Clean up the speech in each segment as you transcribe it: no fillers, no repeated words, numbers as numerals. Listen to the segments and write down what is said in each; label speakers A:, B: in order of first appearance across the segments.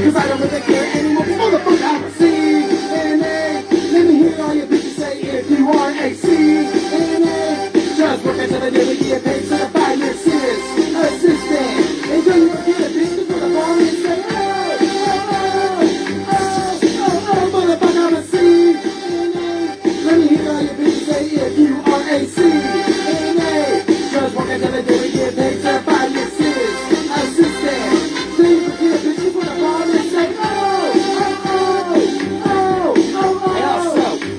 A: cause I don't really care anymore. Motherfucker, I'm a CNA. Let me hear all your bitches say if you are a CNA. Just work until the day we get paid, certified nurses, assistant. Until you work in a business with a phone and say, motherfucker, I'm a CNA. Let me hear all your bitches say if you are a CNA. Just work until the day we get paid, certified nurses, assistant. Until you work in a business with a phone and say,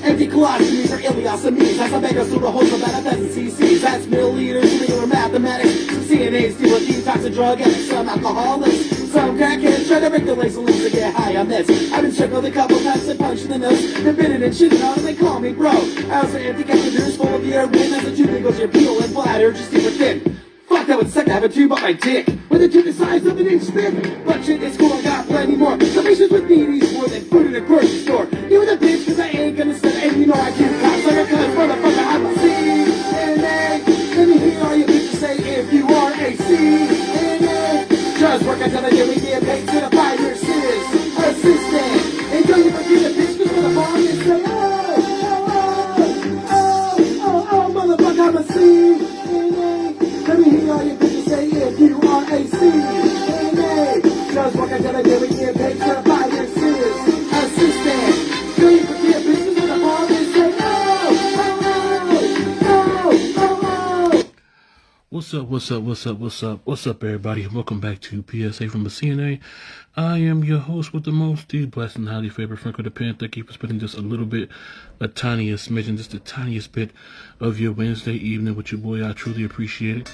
A: empty colostomies or ileostomies. That's a mega pseudo host of about 1,000 cc's. That's milliliters, regular mathematics. Some CNAs deal with detox and drug addicts. Some alcoholics. Some crackheads try to regulate saloons to get high on this. I've been chuckled a couple times and punched in the nose. They've been in and shitting on and they call me bro. I was an empty catheters full of the air wind. That's a tube that goes your peel and bladder just super thin. Fuck, that would suck to have a tube up my dick. With a tube the size of an inch thick. But shit, it's cool, I got plenty more. Some patients with me needs more than food in a grocery store. You with a bitch, cause I ain't gonna step. And you know I can't cop sucker, cause motherfucker, I'm a CNA. Let me hear all you bitches say if you are a CNA. Just work until the day we get paid to the 5 year serious assistant. And don't you forget the bitch, cause with a bomb and say, motherfucker, I'm a CNA. Let me hear all you bitches say if you are a CNA. Just work until the day we get paid to the 5 year serious assistant. Don't you forget bitches with a bomb and say,
B: What's up, everybody? Welcome back to PSA from the CNA. I am your host with the most, the blessed and highly favored Franko the Pen. Thank you for spending just a tiniest smidgen, just the tiniest bit of your Wednesday evening with your boy. I truly appreciate it.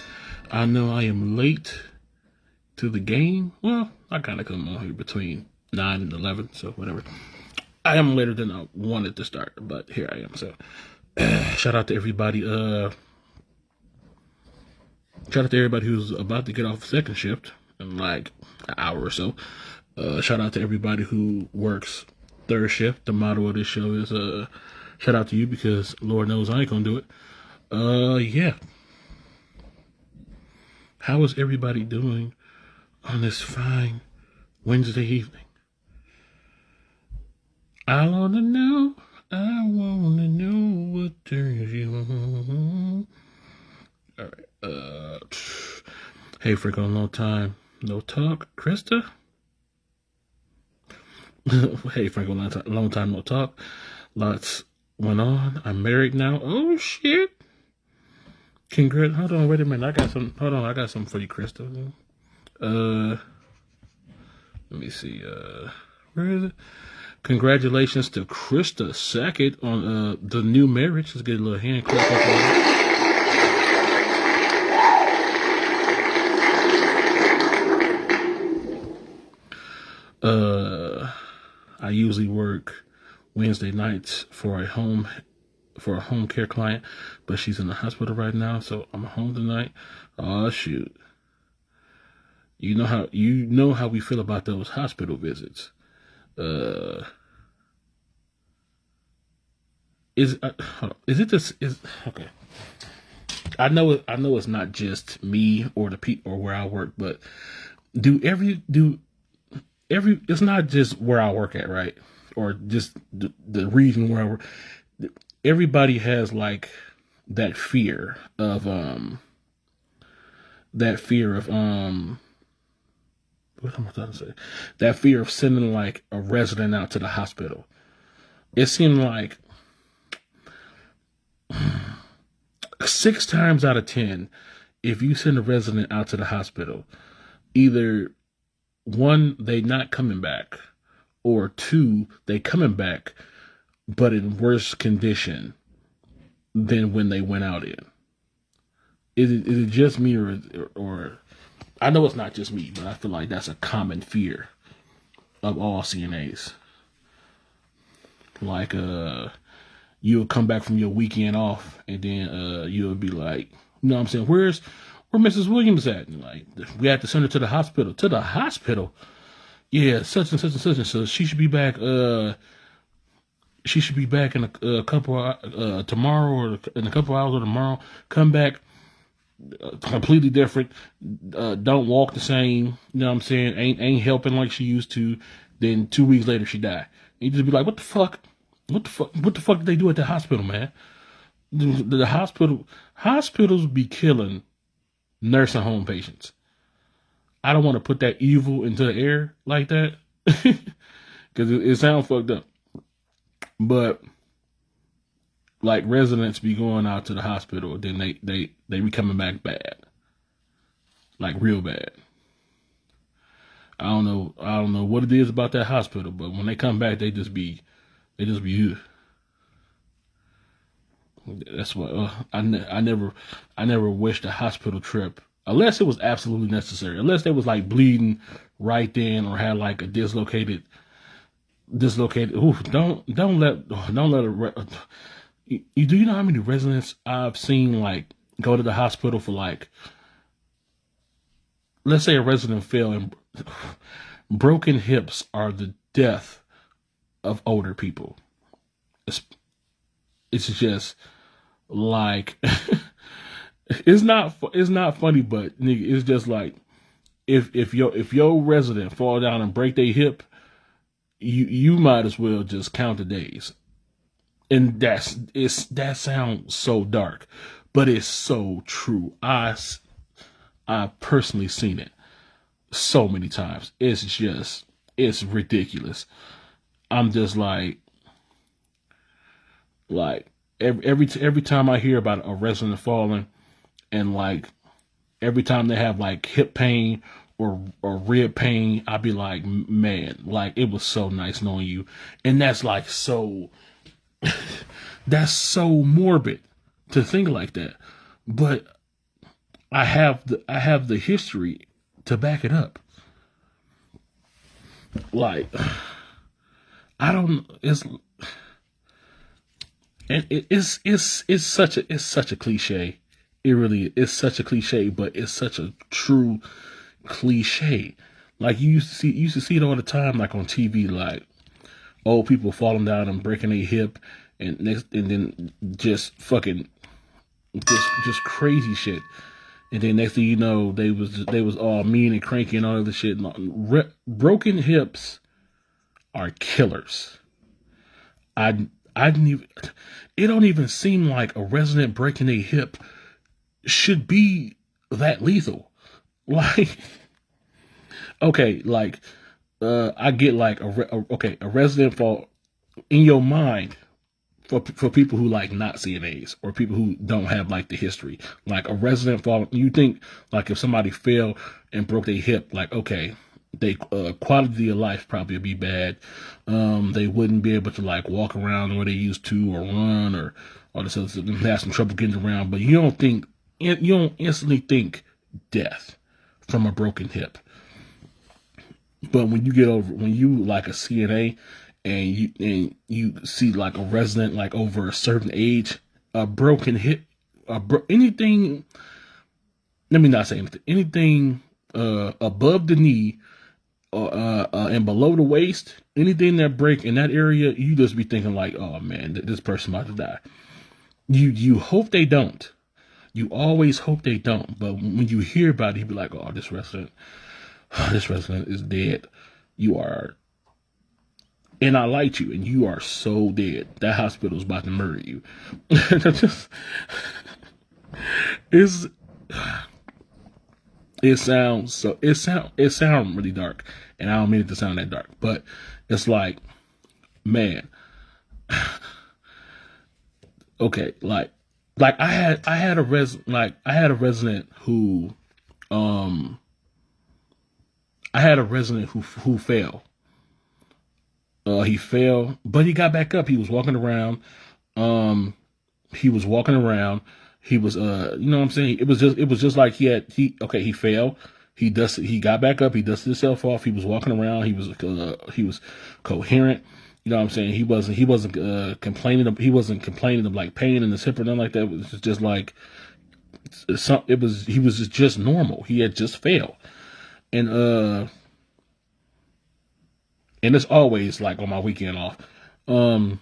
B: I know I am late to the game. Well, I kind of come on here between 9 and 11, so whatever. I am later than I wanted to start, but here I am. So, shout out to everybody. Shout out to everybody who's about to get off second shift in like an hour or so. Shout out to everybody who works third shift. The motto of this show is shout out to you because Lord knows I ain't gonna do it. Yeah. How is everybody doing on this fine Wednesday evening? I wanna know what turns you on. All right. Hey, Franko, long time no talk. Krista? Hey, Franko, long time no talk. Lots went on. I'm married now. Oh, shit. Congrats. Hold on, wait a minute. I got something for you, Krista. Let me see. Where is it? Congratulations to Krista Sackett on the new marriage. Let's get a little hand clap up on that. I usually work Wednesday nights for a home care client, but she's in the hospital right now, so I'm home tonight. Oh shoot. You know how we feel about those hospital visits. Okay. I know it's not just me or the people or where I work, but it's not just where I work at, right? Or just the region where I work. Everybody has like that fear of what am I trying to say? That fear of sending like a resident out to the hospital. It seemed like 6 times out of 10, if you send a resident out to the hospital, either 1, they not coming back, or 2, they coming back, but in worse condition than when they went out in. Is it just me, or I know it's not just me, but I feel like that's a common fear of all CNAs. Like, you'll come back from your weekend off, and then you'll be like, you know what I'm saying, where Mrs. Williams at? And like, we had to send her to the hospital. To the hospital? Yeah, such and such and such and such. She should be back. She should be back in a couple tomorrow, or in a couple hours or tomorrow. Come back. completely different. Don't walk the same. You know what I'm saying? Ain't helping like she used to. Then 2 weeks later, she died. And you just be like, what the fuck? What the fuck? What the fuck did they do at the hospital, man? The hospitals be killing nursing home patients. I don't want to put that evil into the air like that because it sounds fucked up. But like residents be going out to the hospital, then they be coming back bad, like real bad. I don't know what it is about that hospital, but when they come back, they just be. That's why I never wished a hospital trip unless it was absolutely necessary. Unless they was like bleeding right then or had like a dislocated. Ooh, don't let it. Do you know how many residents I've seen like go to the hospital for like, let's say a resident fell and broken hips are the death of older people. It's just like it's not funny, but nigga, it's just like if your resident fall down and break their hip, you might as well just count the days. And that sounds so dark, but it's so true. I personally seen it so many times. It's ridiculous. I'm just like every time I hear about a resident falling, and like every time they have like hip pain or rib pain, I'd be like, man, like it was so nice knowing you. And that's like so that's so morbid to think like that. But I have the history to back it up. Like I don't it's such a cliche. It really is such a cliche, but it's such a true cliche. Like you used to see it all the time, like on TV, like old people falling down and breaking their hip, and then just fucking just crazy shit. And then next thing you know, they was all mean and cranky and all of this shit. Broken hips are killers. I didn't even. It don't even seem like a resident breaking a hip should be that lethal. Like, okay, like I get like a resident fall in your mind for people who like not CNAs or people who don't have like the history. Like a resident fall, you think like if somebody fell and broke their hip, like okay, they quality of life probably would be bad. They wouldn't be able to like walk around where they used to or run or all this other stuff. They have some trouble getting around, but you don't instantly think death from a broken hip. But when you like a CNA and you see like a resident like over a certain age, a broken hip, anything. Let me not say anything above the knee and below the waist, anything that break in that area, you just be thinking like, oh man, this person might have died. You hope they don't. You always hope they don't. But when you hear about it, you be like, oh, this resident is dead. You are, and I liked you, and you are so dead. That hospital's about to murder you. It sounds really dark, and I don't mean it to sound that dark, but it's like, man, okay, like I had a resident who fell. He fell, but he got back up. He was walking around. He was, you know what I'm saying? It was just like he fell. He got back up. He dusted himself off. He was walking around. He was coherent. You know what I'm saying? He wasn't complaining. He wasn't complaining of like pain in his hip or nothing like that. It was just like, he was just normal. He had just failed. And it's always like on my weekend off. I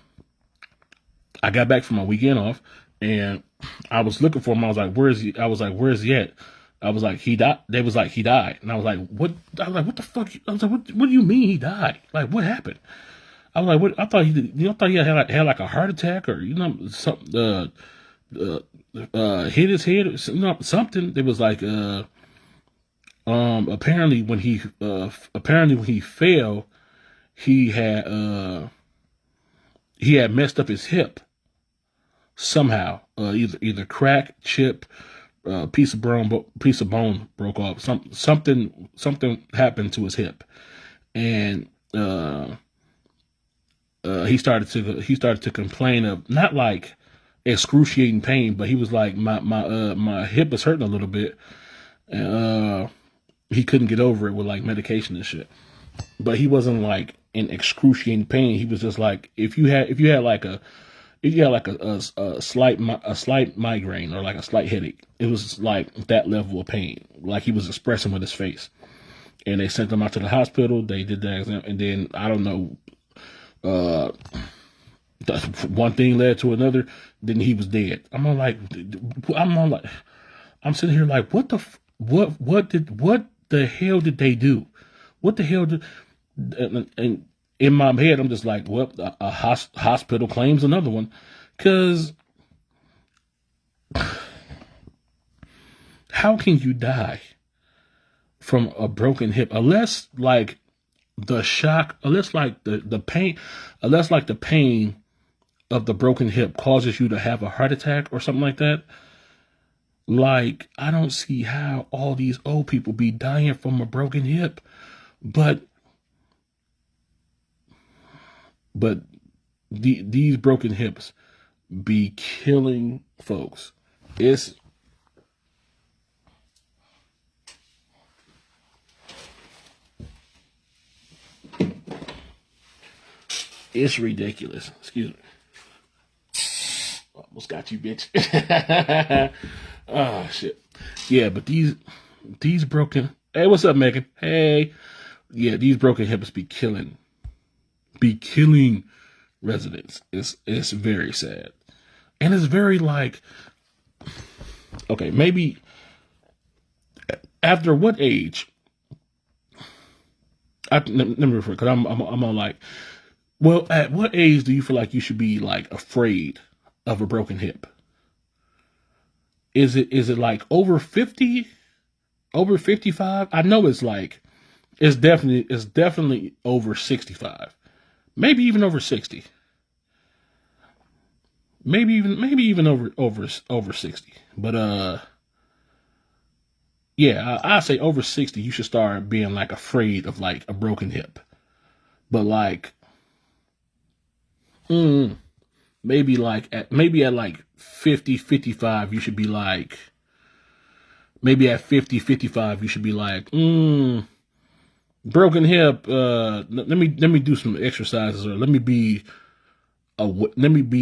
B: got back from my weekend off, and I was looking for him. I was like, where is he? I was like, where is he at? I was like, he died. They was like, he died. And I was like, what? I was like, what the fuck? I was like, what do you mean he died? Like, what happened? I was like, what? I thought he did, I thought he had like a heart attack or, something, hit his head or something. It was like, apparently when he fell, he had messed up his hip somehow. Either crack, chip, piece of bone broke off. Something happened to his hip, and he started to complain of not like excruciating pain, but he was like, my hip is hurting a little bit, and he couldn't get over it with like medication and shit. But he wasn't like in excruciating pain. He was just like, if you had like a slight migraine or like a slight headache, it was like that level of pain, like he was expressing with his face. And they sent him out to the hospital. They did that exam, and then I don't know, one thing led to another. Then he was dead. I'm sitting here like, what the hell did they do? What the hell did? And in my head, I'm just like, well, a hospital claims another one, because how can you die from a broken hip unless like the shock, unless like the pain, unless like the pain of the broken hip causes you to have a heart attack or something like that? Like, I don't see how all these old people be dying from a broken hip, but these broken hips be killing folks. It's ridiculous. Excuse me. Almost got you, bitch. Oh shit. Yeah, but these broken. Hey, what's up, Megan? Hey. Yeah, these broken hips be killing residents. It's very sad, and it's very like, okay, maybe after what age? Let me refer, because I'm on like, well, at what age do you feel like you should be like afraid of a broken hip? Is it like over 50, over 55? I know it's like, it's definitely over 65. Maybe even over 60. Maybe even over 60. But yeah, I say over 60 you should start being like afraid of like a broken hip. But like maybe at like 50, 55 you should be like, maybe at 50, 55 you should be like, broken hip, let me do some exercises, or let me be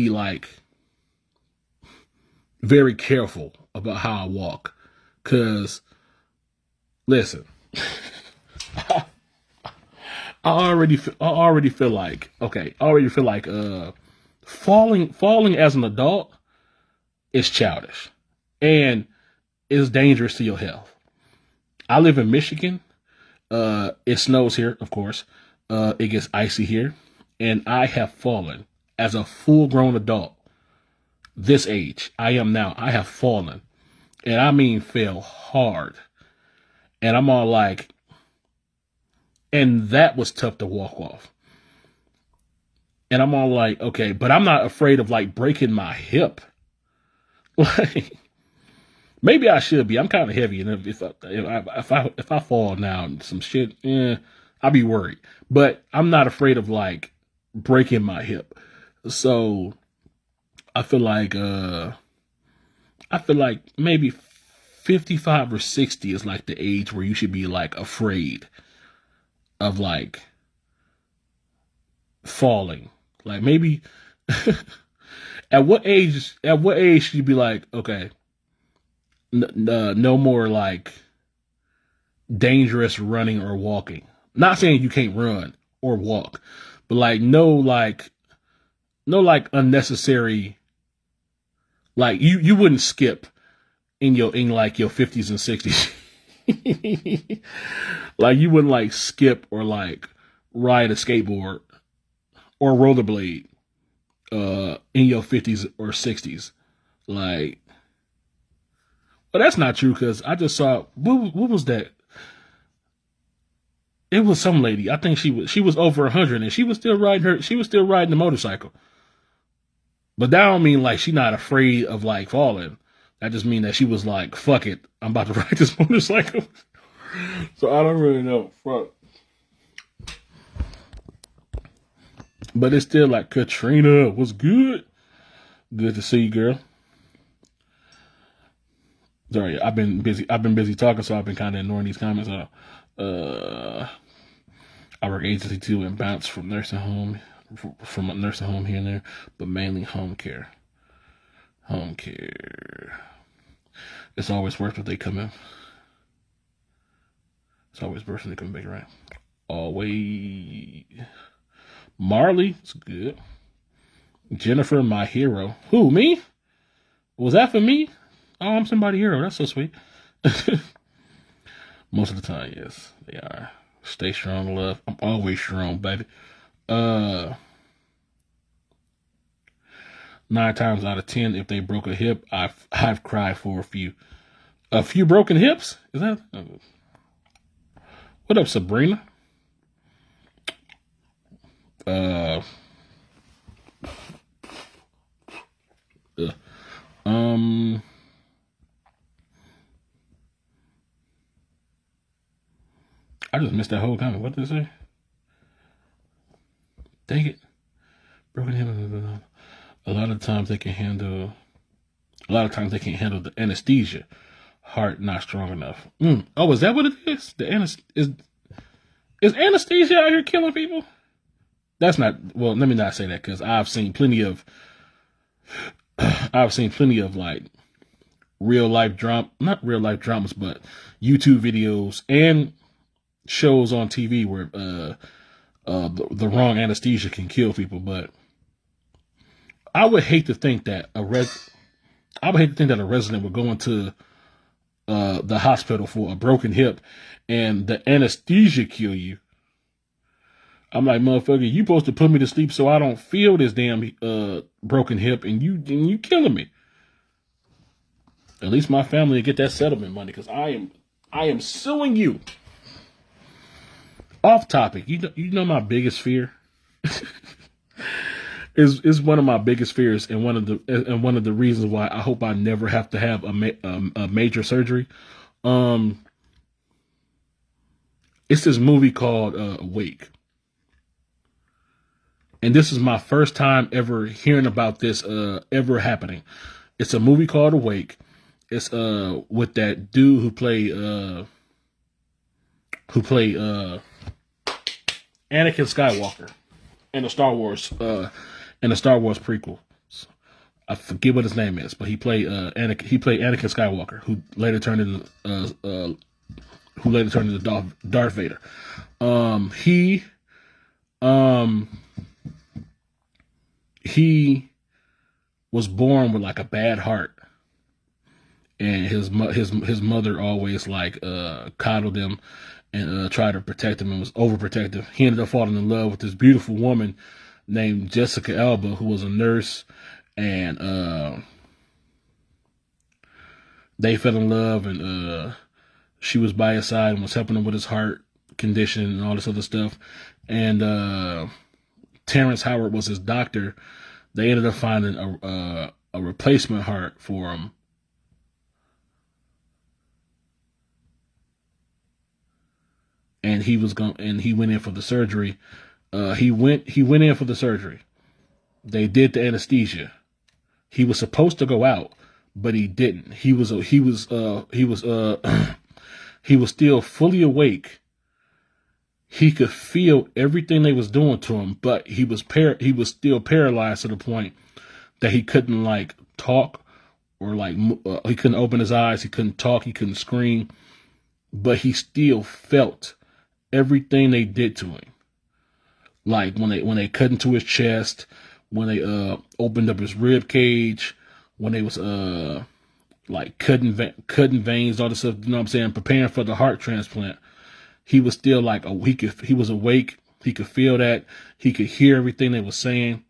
B: like very careful about how I walk. Cause listen, I already feel like falling as an adult is childish and is dangerous to your health. I live in Michigan. It snows here, of course. It gets icy here, and I have fallen as a full-grown adult. This age I am now, I have fallen, and I mean fell hard. And I'm all like, and that was tough to walk off. And I'm all like, okay, but I'm not afraid of like breaking my hip. Like, maybe I should be. I'm kind of heavy, and if I fall now and some shit, I'll be worried. But I'm not afraid of like breaking my hip. So I feel like maybe 55 or 60 is like the age where you should be like afraid of like falling. Like maybe at what age should you be like, okay, no more like dangerous running or walking. Not saying you can't run or walk, but like no unnecessary Like you wouldn't skip in like your 50s and 60s. Like you wouldn't like skip or like ride a skateboard or rollerblade in your 50s or 60s. Like, well, that's not true because I just saw what was that? It was some lady. I think she was over 100 and she was still riding the motorcycle. But that don't mean like she not afraid of like falling. That just mean that she was like, fuck it, I'm about to ride this motorcycle. So I don't really know. Fuck. But it's still like, Katrina, what's good? Good to see you, girl. Sorry, I've been busy talking, so I've been kind of ignoring these comments. I work agency too and bounce from a nursing home here and there, but mainly home care. Home care. It's always worth what they come in. It's always worth when they come back around. Always. Marley, it's good. Jennifer, my hero. Who, me? Was that for me? Oh, I'm somebody's hero. That's so sweet. Most of the time, yes, they are. Stay strong, love. I'm always strong, baby. 9 times out of 10, if they broke a hip, I've cried for a few. A few broken hips? Is that? What up, Sabrina? I just missed that whole comment. What did it say? Dang it. Broken hip. A lot of times they can't handle the anesthesia. Heart not strong enough. Oh, is that what it is? Is anesthesia out here killing people? That's not, well, let me not say that because I've seen plenty of like real life not real life dramas, but YouTube videos and shows on TV where the wrong anesthesia can kill people. But I would hate to think that a resident would go into the hospital for a broken hip and the anesthesia kill you. I'm like, motherfucker, you supposed to put me to sleep so I don't feel this damn broken hip, and you killing me. At least my family will get that settlement money because I am suing you. Off topic, you know my biggest fear is one of my biggest fears, and one of the reasons why I hope I never have to have a major surgery. It's this movie called Awake. And this is my first time ever hearing about this ever happening. It's a movie called Awake. It's with that dude who played Anakin Skywalker in the Star Wars prequel. I forget what his name is, but he played Anakin Skywalker, who later turned into Darth Vader. He was born with like a bad heart, and his mother always like coddled him and tried to protect him and was overprotective. He ended up falling in love with this beautiful woman named Jessica Alba, who was a nurse, and they fell in love, and she was by his side and was helping him with his heart condition and all this other stuff. And Terrence Howard was his doctor. They ended up finding a replacement heart for him. And he went in for the surgery. He went in for the surgery. They did the anesthesia. He was supposed to go out, but he didn't. He was still fully awake. He could feel everything they was doing to him, but he was still paralyzed to the point that he couldn't like talk or like he couldn't open his eyes. He couldn't talk. He couldn't scream, but he still felt everything they did to him. Like when they cut into his chest, when they opened up his rib cage, when they was like cutting veins, all this stuff, you know what I'm saying, preparing for the heart transplant. He was still like he was awake. He could feel that. He could hear everything they was saying.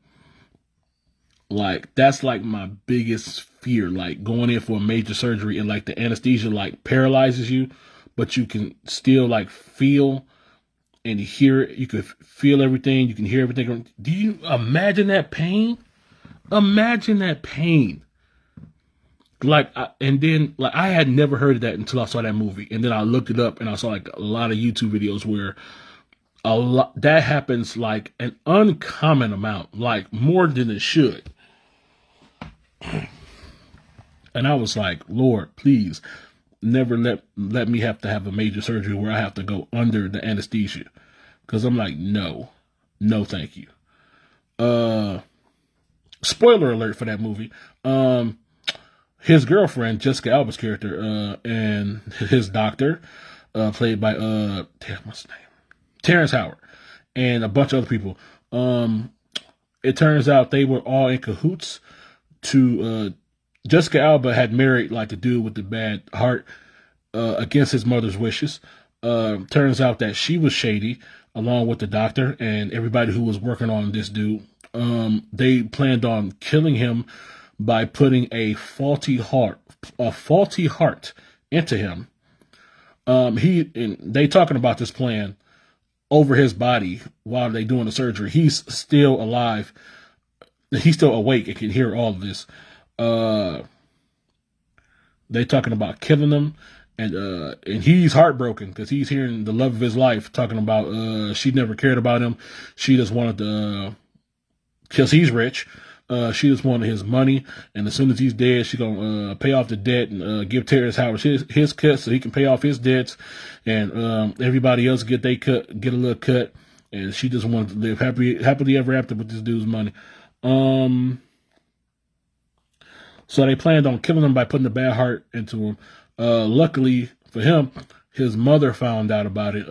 B: Like, that's like my biggest fear, like going in for a major surgery and like the anesthesia like paralyzes you, but you can still like feel and hear it. You could feel everything. You can hear everything. Do you imagine that pain? Imagine that pain. Like, and then like I had never heard of that until I saw that movie, and then I looked it up and I saw like a lot of YouTube videos where a lot that happens like an uncommon amount, like more than it should. And I was like, Lord, please never let me have to have a major surgery where I have to go under the anesthesia. Because I'm like, no, thank you. Spoiler alert for that movie. His girlfriend, Jessica Alba's character, and his doctor, played by damn, what's his name? Terrence Howard, and a bunch of other people. It turns out they were all in cahoots to Jessica Alba had married like the dude with the bad heart against his mother's wishes. Turns out that she was shady along with the doctor and everybody who was working on this dude. They planned on killing him by putting a faulty heart into him. They talking about this plan over his body while they doing the surgery. He's still alive. He's still awake and can hear all of this. They talking about killing him, and he's heartbroken because he's hearing the love of his life talking about she never cared about him. She just wanted to, because he's rich. She just wanted his money, and as soon as he's dead, she gonna pay off the debt and give Terrence Howard his cut so he can pay off his debts, and everybody else get a little cut, and she just wanted to live happily ever after with this dude's money. So they planned on killing him by putting a bad heart into him. Luckily for him, his mother found out about it,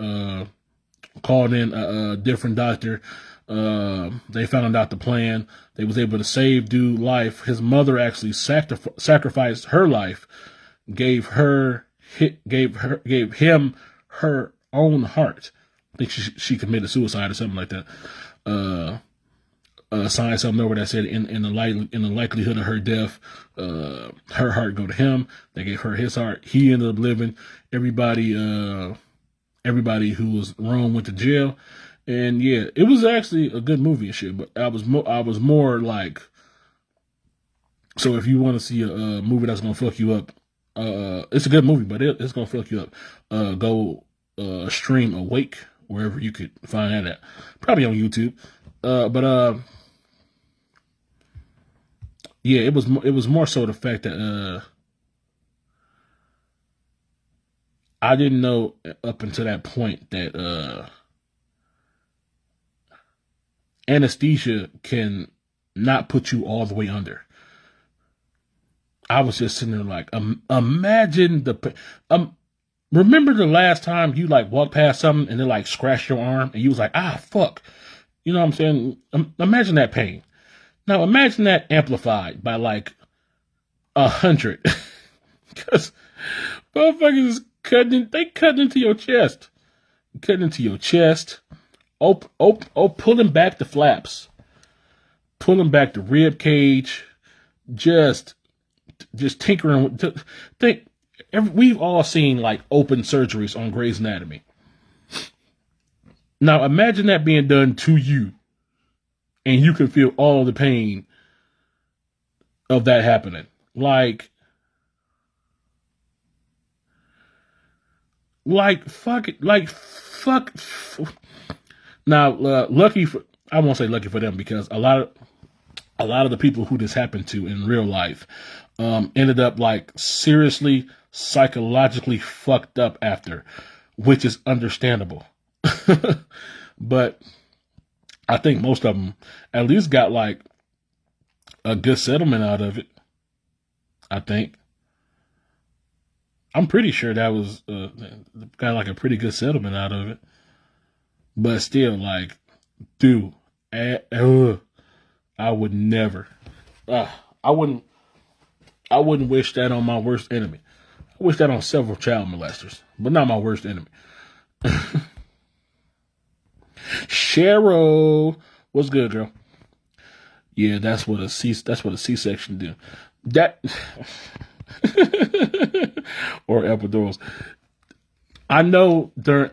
B: called in a different doctor. They found out the plan. They was able to save dude's life. His mother actually sacrificed her life, gave him her own heart. I think she committed suicide or something like that. Signed something over that said in the likelihood of her death, her heart go to him. They gave her his heart. He ended up living. Everybody who was wrong went to jail. And yeah, it was actually a good movie and shit. But I was more like, so if you want to see a movie that's gonna fuck you up, it's a good movie, but it's gonna fuck you up. Go stream Awake wherever you could find that at. Probably on YouTube. Yeah, it was more so the fact that I didn't know up until that point that anesthesia can not put you all the way under. I was just sitting there like, imagine remember the last time you like walked past something and it like scratched your arm and you was like, fuck. You know what I'm saying? Imagine that pain. Now imagine that amplified by like 100. Because motherfuckers is cutting into your chest. Cutting into your chest. Pulling back the flaps. Pulling back the rib cage. Just tinkering. We've all seen like open surgeries on Grey's Anatomy. Now imagine that being done to you. And you can feel all the pain of that happening. Like fuck it. Fuck. Now, I won't say lucky for them because a lot of the people who this happened to in real life ended up like seriously psychologically fucked up after, which is understandable. But I think most of them at least got like a good settlement out of it. I think. I'm pretty sure that was got like a pretty good settlement out of it. But still, like, dude, I would never. I wouldn't. I wouldn't wish that on my worst enemy. I wish that on several child molesters, but not my worst enemy. Cheryl, what's good, girl? Yeah, that's what a C-section do. That or epidurals. I know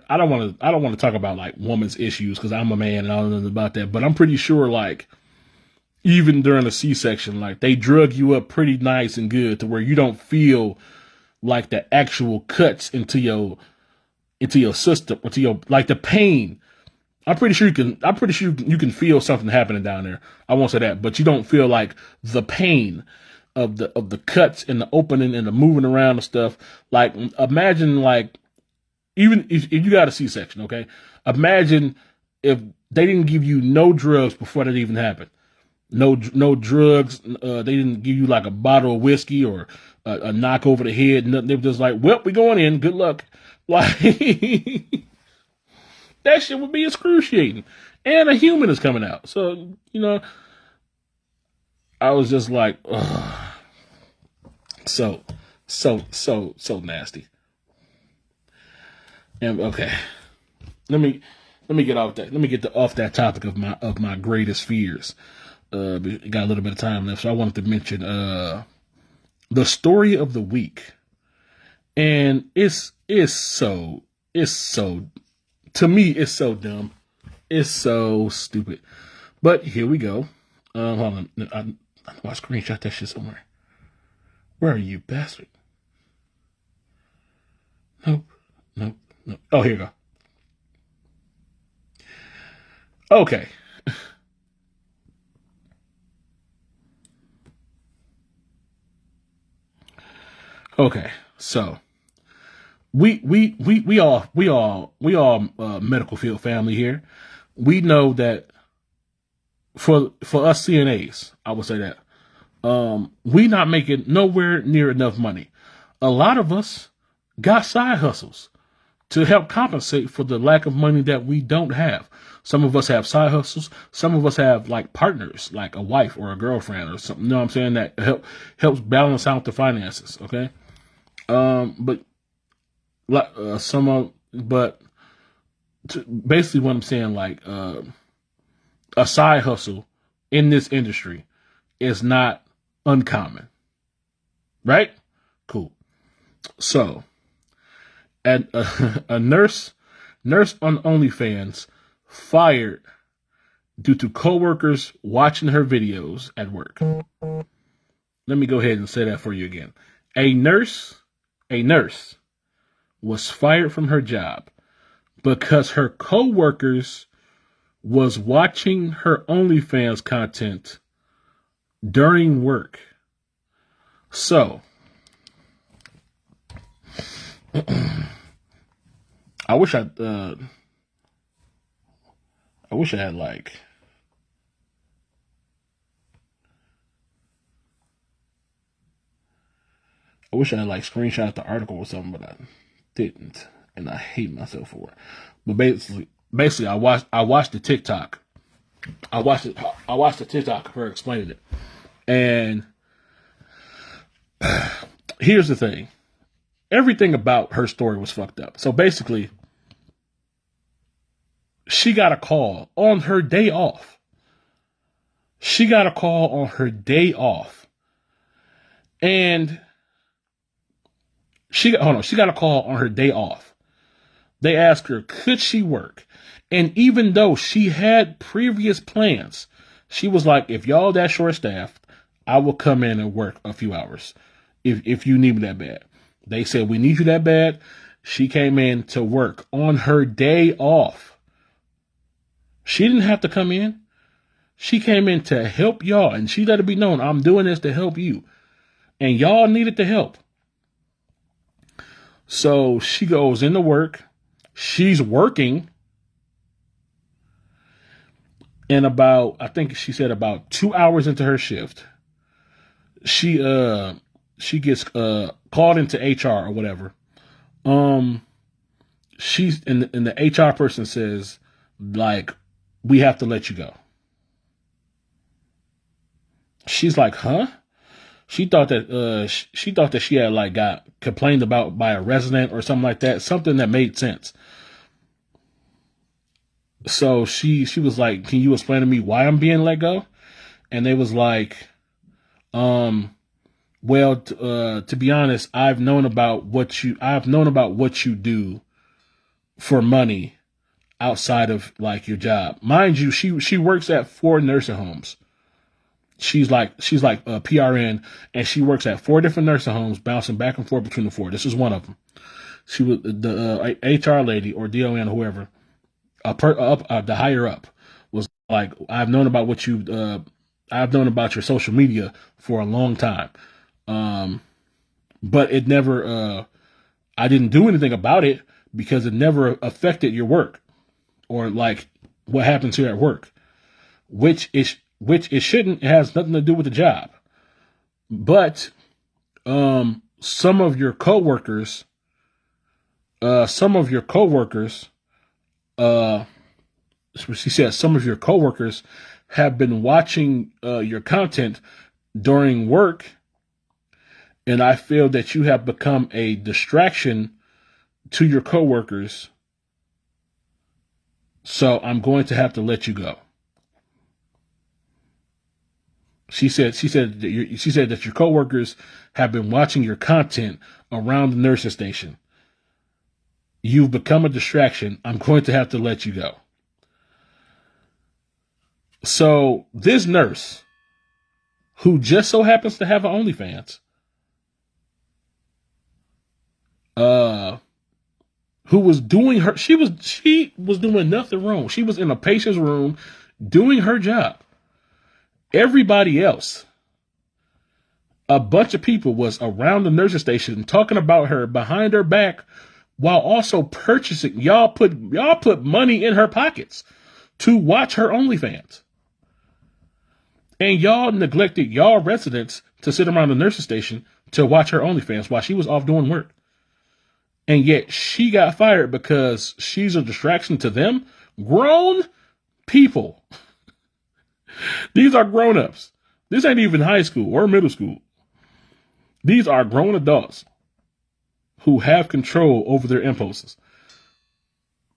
B: I don't want to talk about like woman's issues because I'm a man and I don't know about that, but I'm pretty sure like even during a C-section, like they drug you up pretty nice and good to where you don't feel like the actual cuts into your system, into your like the pain. I'm pretty sure you can feel something happening down there. I won't say that, but you don't feel like the pain of the cuts and the opening and the moving around and stuff. Like imagine like even if you got a C-section, okay? Imagine if they didn't give you no drugs before that even happened. No drugs. They didn't give you like a bottle of whiskey or a knock over the head. Nothing. They were just like, well, we going in. Good luck. Like that shit would be excruciating. And a human is coming out. So, I was just like, ugh. So nasty. And okay. Let me get off that. Let me get off that topic of my greatest fears. Got a little bit of time left, so I wanted to mention the story of the week. And it's so to me, it's so dumb. It's so stupid. But here we go. Hold on. I know I screenshot that shit somewhere. Where are you, bastard? Nope. Oh, here you go. Okay. Okay. So we all medical field family here. We know that for us CNAs, I would say that we not making nowhere near enough money. A lot of us got side hustles to help compensate for the lack of money that we don't have. Some of us have side hustles. Some of us have like partners, like a wife or a girlfriend or something. You know what I'm saying? That helps balance out the finances. Okay. But basically what I'm saying, like, a side hustle in this industry is not uncommon, right? Cool. So, and a nurse on OnlyFans fired due to coworkers watching her videos at work. Let me go ahead and say that for you again. A nurse was fired from her job because her coworkers was watching her OnlyFans content during work. So, I wish I had like screenshot the article or something, but I didn't, and I hate myself for it. But basically, I watched the TikTok. I watched the TikTok of her explaining it, and here's the thing: everything about her story was fucked up. So basically, she got a call on her day off. And she got a call on her day off. They asked her, could she work? And even though she had previous plans, she was like, if y'all that short staffed, I will come in and work a few hours if you need me that bad. They said, we need you that bad. She came in to work on her day off. She didn't have to come in. She came in to help y'all, and she let it be known, I'm doing this to help you. And y'all needed the help. So she goes into work. She's working. And I think she said about 2 hours into her shift, she gets called into HR or whatever. She's and the HR person says, like, we have to let you go. She's like, huh? She thought that she thought that she had like got complained about by a resident or something like that, something that made sense. So she was like, "Can you explain to me why I'm being let go?" And they was like, well, to be honest, I've known about what you do for money outside of like your job. Mind you, she works at 4 nursing homes. She's like a PRN, and she works at 4 different nursing homes, bouncing back and forth between the 4. This is one of them. She was the HR lady or DON or whoever, the higher up, was like, I've known about your social media for a long time, but it never. I didn't do anything about it because it never affected your work or like what happens here at work, which it shouldn't. It has nothing to do with the job, but some of your coworkers, she said, some of your coworkers have been watching your content during work, and I feel that you have become a distraction to your coworkers. So I'm going to have to let you go. She said that your coworkers have been watching your content around the nursing station. You've become a distraction. I'm going to have to let you go. So this nurse, who just so happens to have an OnlyFans, who was doing she was doing nothing wrong. She was in a patient's room doing her job. Everybody else, a bunch of people, was around the nursing station talking about her behind her back, while also purchasing. Y'all put money in her pockets to watch her OnlyFans. And y'all neglected y'all residents to sit around the nursing station to watch her OnlyFans while she was off doing work. And yet she got fired because she's a distraction to them. Grown people. These are grown-ups. This ain't even high school or middle school. These are grown adults who have control over their impulses.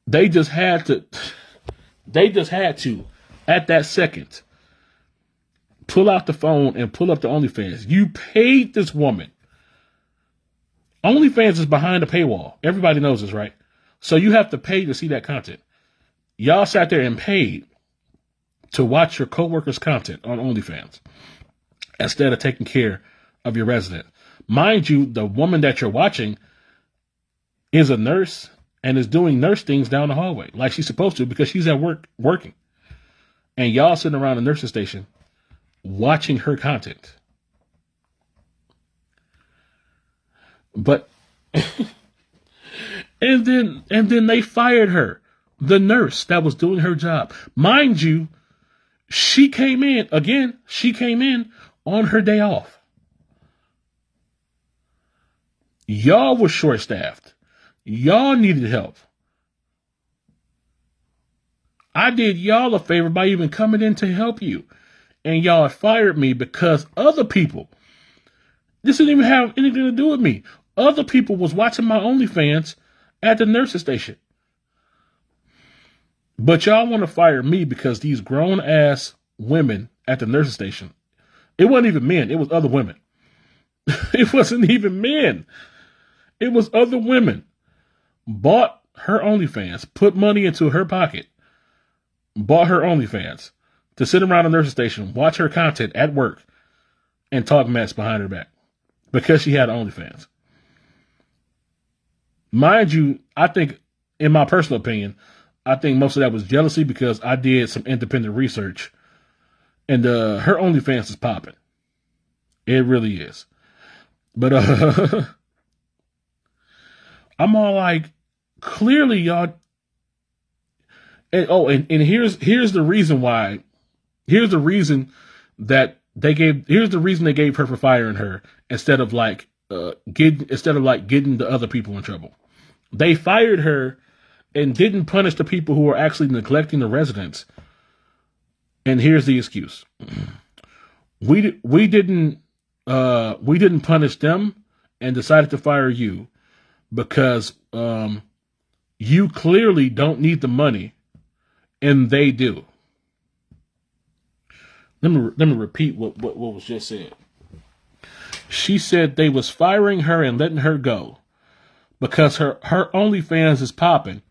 B: They just had to, at that second, pull out the phone and pull up the OnlyFans. You paid this woman. OnlyFans is behind a paywall. Everybody knows this, right? So you have to pay to see that content. Y'all sat there and paid to watch your coworkers' content on OnlyFans instead of taking care of your resident. Mind you, the woman that you're watching is a nurse and is doing nurse things down the hallway like she's supposed to because she's at work working. And y'all sitting around the nursing station watching her content. But and then they fired her, the nurse that was doing her job. Mind you, she came in on her day off. Y'all were short-staffed. Y'all needed help. I did y'all a favor by even coming in to help you. And y'all fired me because other people, this didn't even have anything to do with me. Other people was watching my OnlyFans at the nursing station. But y'all want to fire me because these grown-ass women at the nursing station, it wasn't even men, it was other women. It wasn't even men. It was other women. Bought her OnlyFans, put money into her pocket, bought her OnlyFans to sit around the nursing station, watch her content at work, and talk mess behind her back because she had OnlyFans. Mind you, I think, in my personal opinion, I think most of that was jealousy because I did some independent research, and her OnlyFans is popping. It really is. But I'm all like, clearly y'all. And here's the reason why. Here's the reason they gave her for firing her instead of getting the other people in trouble. They fired her and didn't punish the people who were actually neglecting the residents. And here's the excuse: we didn't we didn't punish them and decided to fire you because you clearly don't need the money and they do. Let me repeat what was just said. She said they was firing her and letting her go because her OnlyFans is popping.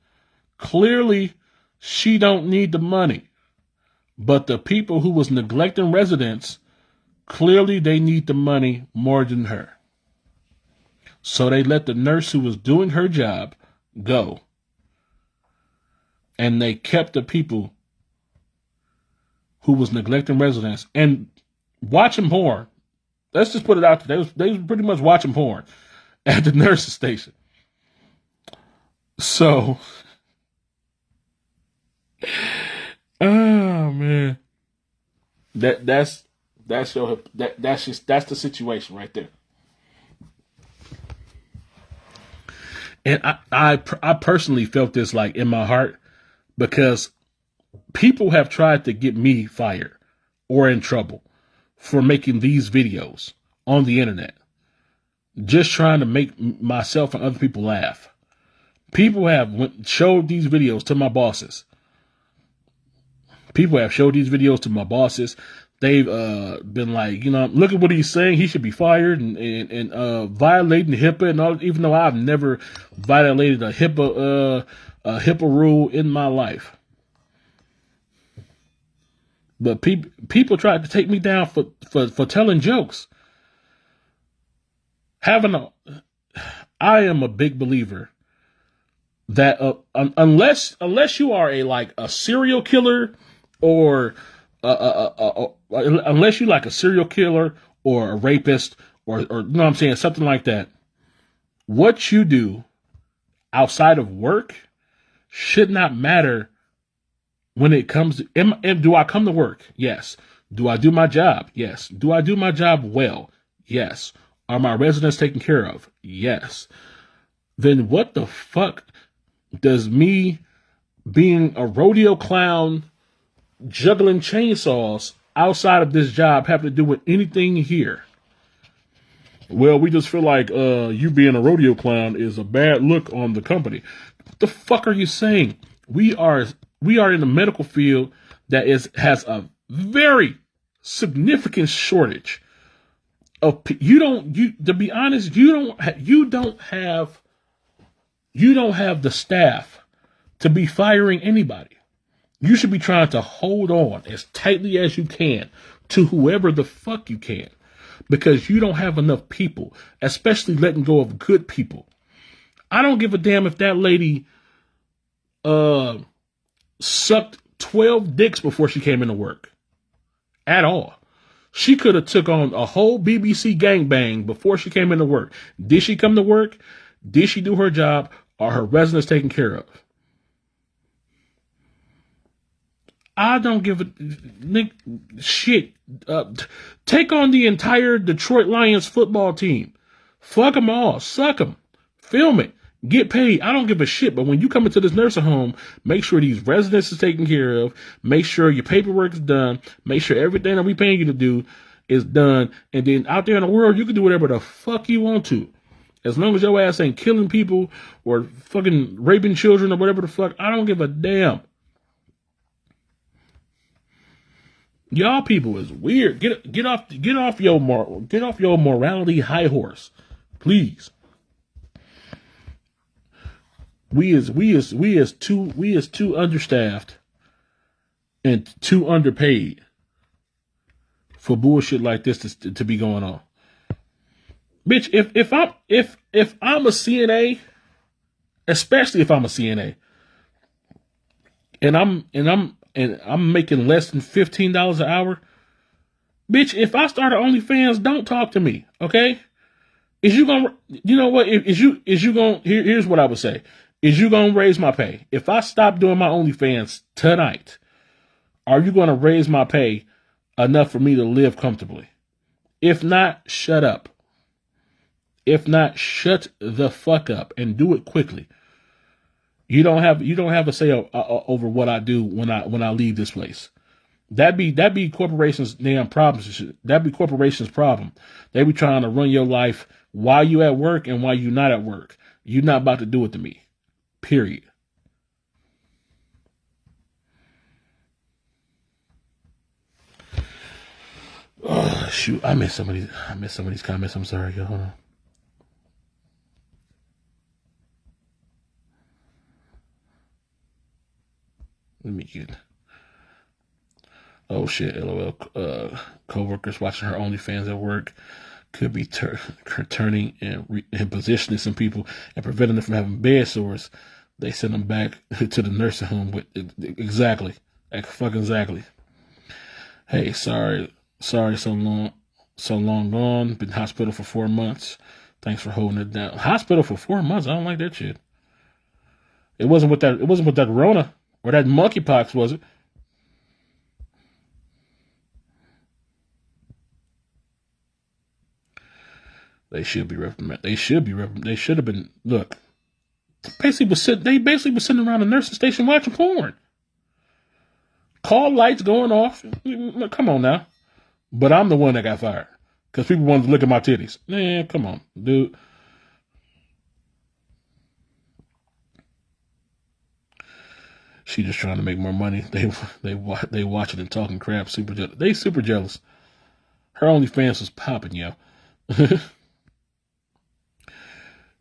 B: Clearly, she don't need the money. But the people who was neglecting residents, clearly they need the money more than her. So they let the nurse who was doing her job go. And they kept the people who was neglecting residents and watching porn. Let's just put it out there. They was pretty much watching porn at the nurse's station. So, oh man, that's the situation right there. And I personally felt this like in my heart because people have tried to get me fired or in trouble for making these videos on the internet, just trying to make myself and other people laugh. People have showed these videos to my bosses. People have showed these videos to my bosses. They've been like, look at what he's saying. He should be fired and violating HIPAA and all. Even though I've never violated a HIPAA rule in my life, but people tried to take me down for telling jokes. I am a big believer that unless you are a serial killer or unless you like a serial killer or a rapist or you know what I'm saying, something like that, what you do outside of work should not matter when it comes to, do I come to work? Yes. Do I do my job? Yes. Do I do my job well? Yes. Are my residents taken care of? Yes. Then what the fuck does me being a rodeo clown juggling chainsaws outside of this job have to do with anything here? Well, we just feel like you being a rodeo clown is a bad look on the company. What the fuck are you saying? We are in the medical field that has a very significant shortage of to be honest, you don't have the staff to be firing anybody. You should be trying to hold on as tightly as you can to whoever the fuck you can, because you don't have enough people, especially letting go of good people. I don't give a damn if that lady sucked 12 dicks before she came into work at all. She could have took on a whole BBC gangbang before she came into work. Did she come to work? Did she do her job? Are her residents taken care of? I don't give a shit. Take on the entire Detroit Lions football team. Fuck them all. Suck them. Film it. Get paid. I don't give a shit. But when you come into this nursing home, make sure these residents is taken care of. Make sure your paperwork is done. Make sure everything that we paying you to do is done. And then out there in the world, you can do whatever the fuck you want to. As long as your ass ain't killing people or fucking raping children or whatever the fuck, I don't give a damn. Y'all people is weird. Get off your morality high horse, please. We is too understaffed and too underpaid for bullshit like this to be going on. Bitch, if I'm a CNA, especially if I'm a CNA, and I'm making less than $15 an hour, bitch, if I start an OnlyFans, don't talk to me, okay? Is you gonna, you know what? Is you gonna? Here's what I would say: is you gonna raise my pay? If I stop doing my OnlyFans tonight, are you gonna raise my pay enough for me to live comfortably? If not, shut up. If not, shut the fuck up and do it quickly. You don't have a say over what I do when I leave this place. That be corporations' damn problems and shit. That be corporations' problem. They be trying to run your life while you at work and while you not at work. You not about to do it to me. Period. Oh shoot! I missed some of these comments. I'm sorry, y'all. Hold on. Let me get. Oh shit! LOL. Co-workers watching her OnlyFans at work could be turning and positioning some people and preventing them from having bed sores. They send them back to the nursing home with exactly, fucking exactly. Hey, sorry, so long gone. Been hospital for 4 months. Thanks for holding it down. Hospital for 4 months. I don't like that shit. It wasn't with that Rona or that monkeypox, was it? They should be reprimanded. They should have been. Look, they basically was sitting around the nursing station watching porn. Call lights going off. Come on now. But I'm the one that got fired because people wanted to look at my titties. Man, come on, dude. She just trying to make more money. They watching and talking crap. They super jealous. Her OnlyFans was popping, yo.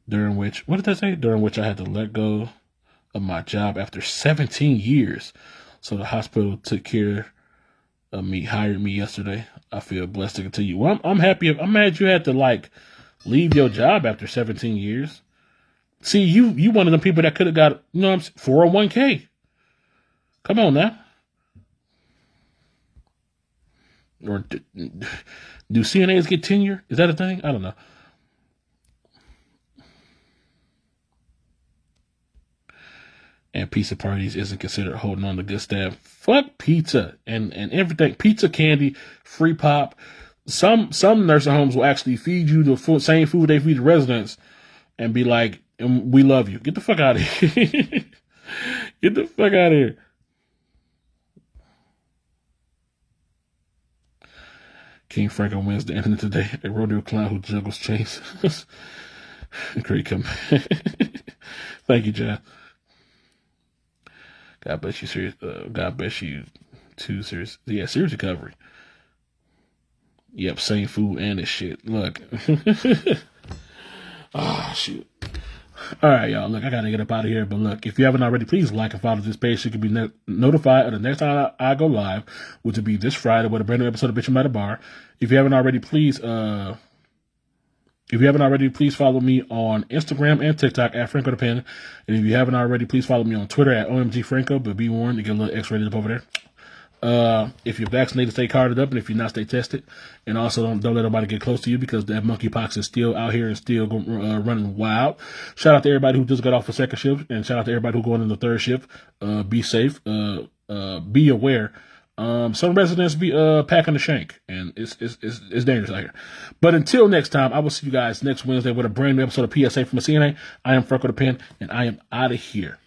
B: During which I had to let go of my job after 17 years. So the hospital took care of me, hired me yesterday. I feel blessed to continue. Well, I'm happy. I'm mad you had to leave your job after 17 years. See, you one of them people that could have got, 401k. Come on now. Or do CNAs get tenure? Is that a thing? I don't know. And pizza parties isn't considered holding on to good staff. Fuck pizza and everything. Pizza, candy, free pop. Some nursing homes will actually feed you the same food they feed the residents and be like, we love you. Get the fuck out of here. Get the fuck out of here. King Franko wins the internet today. A rodeo clown who juggles chains. Great comeback. Thank you, John. God bless you, serious. God bless you, too, serious. Yeah, serious recovery. Yep, same food and this shit. Look. Shoot. All right, y'all. Look, I got to get up out of here. But look, if you haven't already, please like and follow this page so you can be notified of the next time I go live, which will be this Friday with a brand new episode of Bitchin' by the Bar. If you haven't already, please follow me on Instagram and TikTok at Franko the Pen. And if you haven't already, please follow me on Twitter at OMGFranko. But be warned, you get a little X-rated up over there. If you're vaccinated, stay carded up, and if you're not, stay tested. And also, don't let nobody get close to you because that monkeypox is still out here and still running wild. Shout out to everybody who just got off a second shift, and shout out to everybody who going in the third shift. Be safe. Be aware. Some residents be packing the shank, and it's dangerous out here. But until next time, I will see you guys next Wednesday with a brand new episode of PSA from a CNA. I am Franko the Pen, and I am out of here.